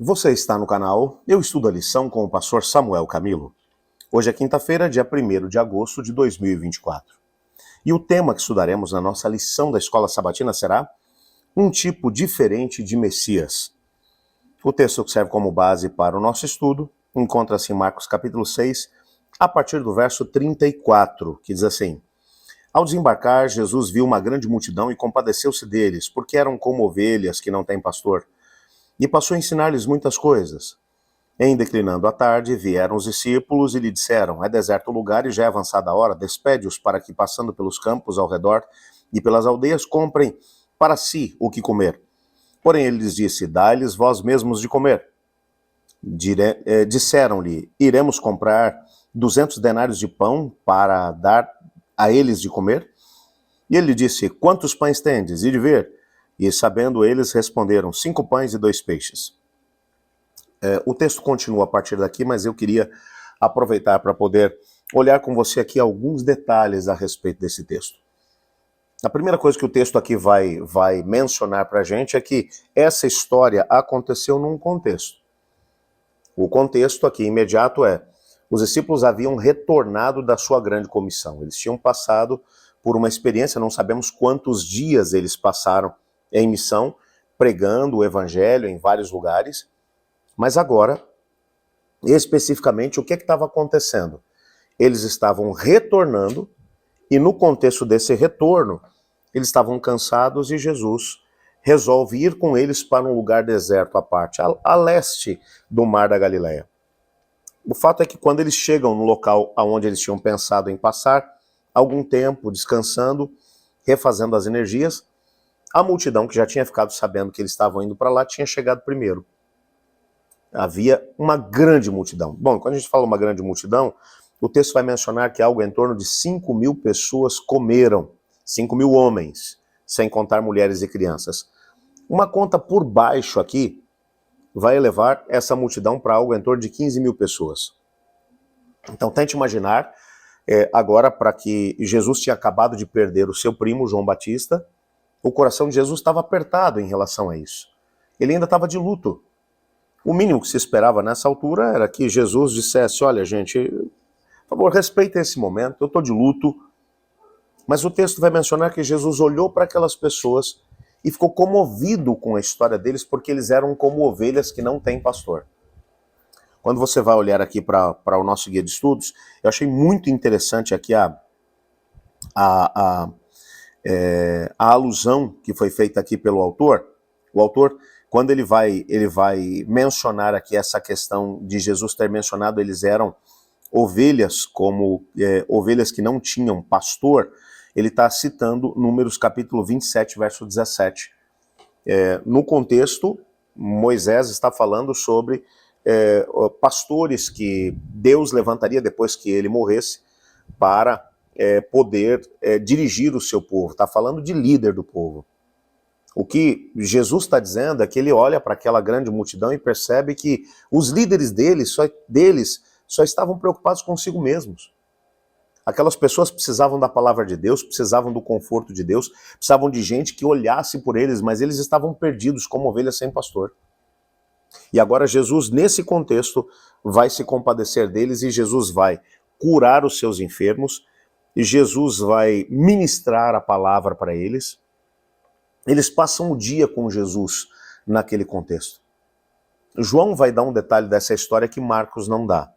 Você está no canal Eu Estudo a Lição com o pastor Samuel Camilo. Hoje é quinta-feira, dia 1º de agosto de 2024. E o tema que estudaremos na nossa lição da Escola Sabatina será um tipo diferente de Messias. O texto que serve como base para o nosso estudo encontra-se em Marcos capítulo 6, a partir do verso 34, que diz assim: Ao desembarcar, Jesus viu uma grande multidão e compadeceu-se deles, porque eram como ovelhas que não têm pastor. E passou a ensinar-lhes muitas coisas. Em declinando a tarde, vieram os discípulos e lhe disseram: É deserto o lugar e já é avançada a hora, despede-os para que, passando pelos campos ao redor e pelas aldeias, comprem para si o que comer. Porém ele lhes disse: Dai-lhes vós mesmos de comer. Disseram-lhe: Iremos comprar 200 denários de pão para dar a eles de comer? E ele disse: Quantos pães tendes? E de ver. E sabendo eles, responderam: 5 pães e 2 peixes. O texto continua a partir daqui, mas eu queria aproveitar para poder olhar com você aqui alguns detalhes a respeito desse texto. A primeira coisa que o texto aqui vai mencionar para a gente é que essa história aconteceu num contexto. O contexto aqui imediato é: os discípulos haviam retornado da sua grande comissão. Eles tinham passado por uma experiência, não sabemos quantos dias eles passaram em missão, pregando o evangelho em vários lugares, mas agora, especificamente, o que estava acontecendo? Eles estavam retornando, e no contexto desse retorno, eles estavam cansados e Jesus resolve ir com eles para um lugar deserto à parte, a leste do Mar da Galileia. O fato é que quando eles chegam no local onde eles tinham pensado em passar algum tempo descansando, refazendo as energias, a multidão que já tinha ficado sabendo que eles estavam indo para lá tinha chegado primeiro. Havia uma grande multidão. Bom, quando a gente fala uma grande multidão, o texto vai mencionar que algo em torno de 5.000 pessoas comeram, 5.000 homens, sem contar mulheres e crianças. Uma conta por baixo aqui vai elevar essa multidão para algo em torno de 15.000 pessoas. Então tente imaginar, agora, para que Jesus tinha acabado de perder o seu primo, João Batista, o coração de Jesus estava apertado em relação a isso. Ele ainda estava de luto. O mínimo que se esperava nessa altura era que Jesus dissesse: olha, gente, por favor, respeitem esse momento, eu estou de luto. Mas o texto vai mencionar que Jesus olhou para aquelas pessoas e ficou comovido com a história deles, porque eles eram como ovelhas que não têm pastor. Quando você vai olhar aqui para o nosso guia de estudos, eu achei muito interessante aqui a alusão que foi feita aqui pelo autor. O autor, quando ele vai mencionar aqui essa questão de Jesus ter mencionado eles eram ovelhas, como ovelhas que não tinham pastor, ele está citando Números capítulo 27, verso 17. No contexto, Moisés está falando sobre pastores que Deus levantaria depois que ele morresse para poder dirigir o seu povo. Está falando de líder do povo. O que Jesus está dizendo é que ele olha para aquela grande multidão e percebe que os líderes deles só estavam preocupados consigo mesmos. Aquelas pessoas precisavam da palavra de Deus, precisavam do conforto de Deus, precisavam de gente que olhasse por eles, mas eles estavam perdidos como ovelhas sem pastor. E agora Jesus, nesse contexto, vai se compadecer deles e Jesus vai curar os seus enfermos, e Jesus vai ministrar a palavra para eles. Eles passam o dia com Jesus naquele contexto. João vai dar um detalhe dessa história que Marcos não dá.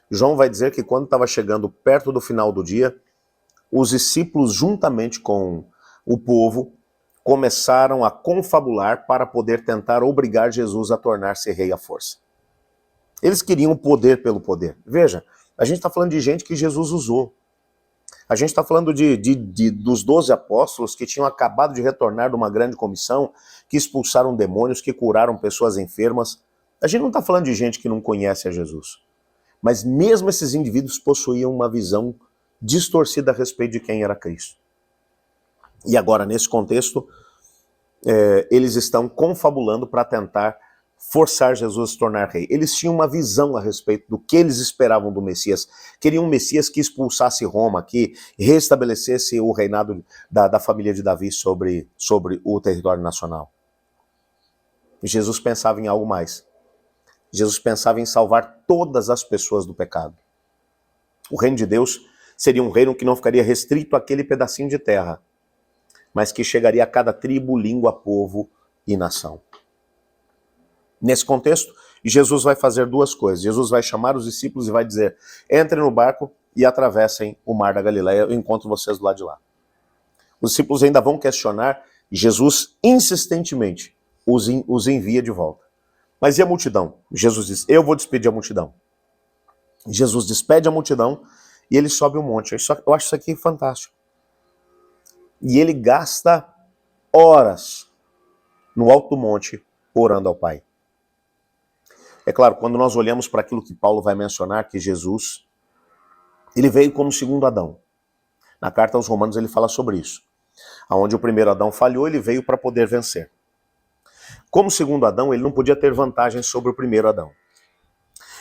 João vai dizer que quando estava chegando perto do final do dia, os discípulos, juntamente com o povo, começaram a confabular para poder tentar obrigar Jesus a tornar-se rei à força. Eles queriam poder pelo poder. Veja, a gente está falando de gente que Jesus usou. A gente está falando dos 12 apóstolos que tinham acabado de retornar de uma grande comissão, que expulsaram demônios, que curaram pessoas enfermas. A gente não está falando de gente que não conhece a Jesus. Mas mesmo esses indivíduos possuíam uma visão distorcida a respeito de quem era Cristo. E agora, nesse contexto, eles estão confabulando para tentar forçar Jesus a se tornar rei. Eles tinham uma visão a respeito do que eles esperavam do Messias. Queriam um Messias que expulsasse Roma, que restabelecesse o reinado da família de Davi sobre o território nacional. Jesus pensava em algo mais. Jesus pensava em salvar todas as pessoas do pecado. O reino de Deus seria um reino que não ficaria restrito àquele pedacinho de terra, mas que chegaria a cada tribo, língua, povo e nação. Nesse contexto, Jesus vai fazer duas coisas. Jesus vai chamar os discípulos e vai dizer: entrem no barco e atravessem o mar da Galileia, eu encontro vocês do lado de lá. Os discípulos ainda vão questionar, e Jesus insistentemente os envia de volta. Mas e a multidão? Jesus diz: eu vou despedir a multidão. Jesus despede a multidão e ele sobe um monte. Eu acho isso aqui fantástico. E ele gasta horas no alto do monte orando ao Pai. É claro, quando nós olhamos para aquilo que Paulo vai mencionar, que Jesus, ele veio como segundo Adão. Na carta aos Romanos ele fala sobre isso. Onde o primeiro Adão falhou, ele veio para poder vencer. Como segundo Adão, ele não podia ter vantagem sobre o primeiro Adão.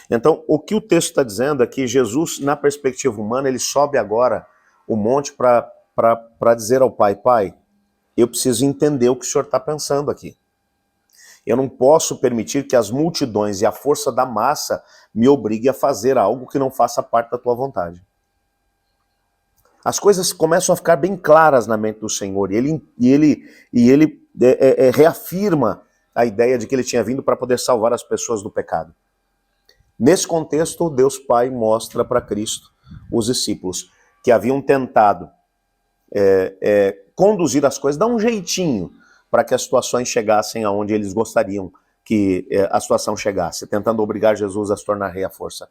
Então, o que o texto está dizendo é que Jesus, na perspectiva humana, ele sobe agora o monte para dizer ao Pai: Pai, eu preciso entender o que o Senhor está pensando aqui. Eu não posso permitir que as multidões e a força da massa me obriguem a fazer algo que não faça parte da tua vontade. As coisas começam a ficar bem claras na mente do Senhor, e ele reafirma a ideia de que ele tinha vindo para poder salvar as pessoas do pecado. Nesse contexto, Deus Pai mostra para Cristo os discípulos que haviam tentado conduzir as coisas, dar um jeitinho para que as situações chegassem aonde eles gostariam que a situação chegasse, tentando obrigar Jesus a se tornar rei à força.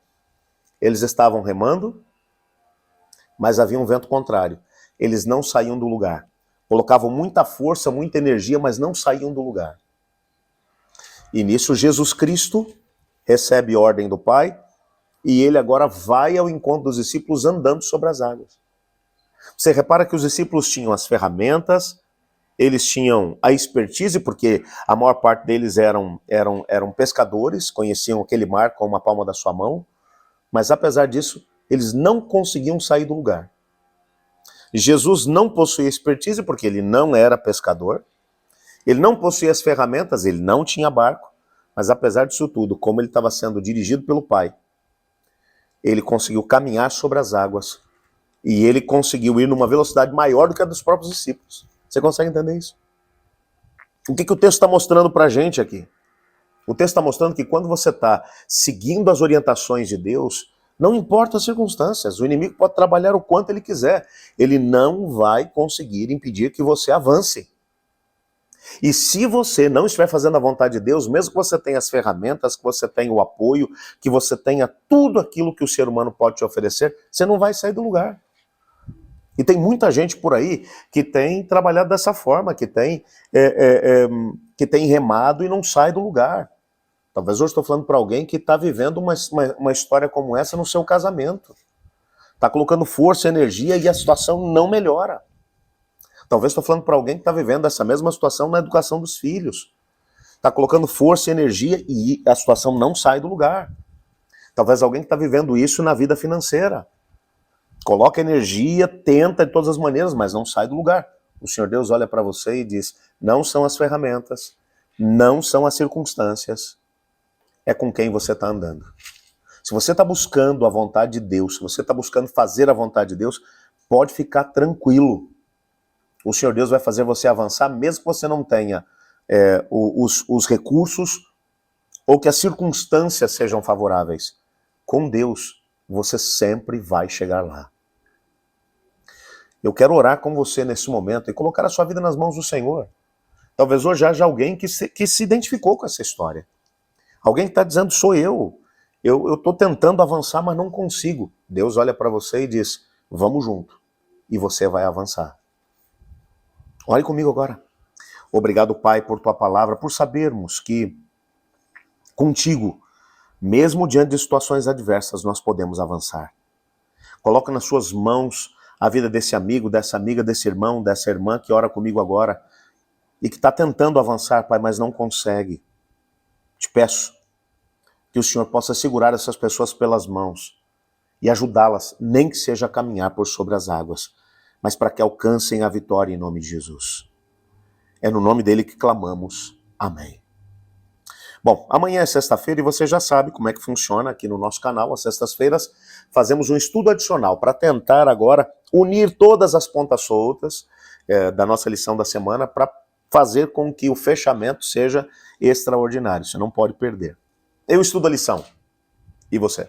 Eles estavam remando, mas havia um vento contrário. Eles não saíam do lugar. Colocavam muita força, muita energia, mas não saíam do lugar. E nisso Jesus Cristo recebe ordem do Pai e ele agora vai ao encontro dos discípulos andando sobre as águas. Você repara que os discípulos tinham as ferramentas, eles tinham a expertise, porque a maior parte deles eram pescadores, conheciam aquele mar com a palma da sua mão, mas apesar disso, eles não conseguiam sair do lugar. Jesus não possuía expertise, porque ele não era pescador, ele não possuía as ferramentas, ele não tinha barco, mas apesar disso tudo, como ele estava sendo dirigido pelo Pai, ele conseguiu caminhar sobre as águas, e ele conseguiu ir numa velocidade maior do que a dos próprios discípulos. Você consegue entender isso? O que o texto está mostrando para a gente aqui? O texto está mostrando que quando você está seguindo as orientações de Deus, não importa as circunstâncias, o inimigo pode trabalhar o quanto ele quiser, ele não vai conseguir impedir que você avance. E se você não estiver fazendo a vontade de Deus, mesmo que você tenha as ferramentas, que você tenha o apoio, que você tenha tudo aquilo que o ser humano pode te oferecer, você não vai sair do lugar. E tem muita gente por aí que tem trabalhado dessa forma, que tem remado e não sai do lugar. Talvez hoje estou falando para alguém que está vivendo uma história como essa no seu casamento. Está colocando força, energia e a situação não melhora. Talvez estou falando para alguém que está vivendo essa mesma situação na educação dos filhos. Está colocando força e energia e a situação não sai do lugar. Talvez alguém que está vivendo isso na vida financeira. Coloca energia, tenta de todas as maneiras, mas não sai do lugar. O Senhor Deus olha para você e diz: não são as ferramentas, não são as circunstâncias, é com quem você está andando. Se você está buscando a vontade de Deus, se você está buscando fazer a vontade de Deus, pode ficar tranquilo. O Senhor Deus vai fazer você avançar, mesmo que você não tenha os recursos ou que as circunstâncias sejam favoráveis. Com Deus, você sempre vai chegar lá. Eu quero orar com você nesse momento e colocar a sua vida nas mãos do Senhor. Talvez hoje haja alguém que se identificou com essa história. Alguém que está dizendo: sou eu. Eu estou tentando avançar, mas não consigo. Deus olha para você e diz: vamos junto. E você vai avançar. Olhe comigo agora. Obrigado, Pai, por tua palavra, por sabermos que contigo, mesmo diante de situações adversas, nós podemos avançar. Coloca nas suas mãos a vida desse amigo, dessa amiga, desse irmão, dessa irmã que ora comigo agora e que está tentando avançar, Pai, mas não consegue. Te peço que o Senhor possa segurar essas pessoas pelas mãos e ajudá-las, nem que seja a caminhar por sobre as águas, mas para que alcancem a vitória em nome de Jesus. É no nome dele que clamamos. Amém. Bom, amanhã é sexta-feira e você já sabe como é que funciona aqui no nosso canal. Às sextas-feiras fazemos um estudo adicional para tentar agora unir todas as pontas soltas da nossa lição da semana para fazer com que o fechamento seja extraordinário. Você não pode perder. Eu estudo a lição. E você?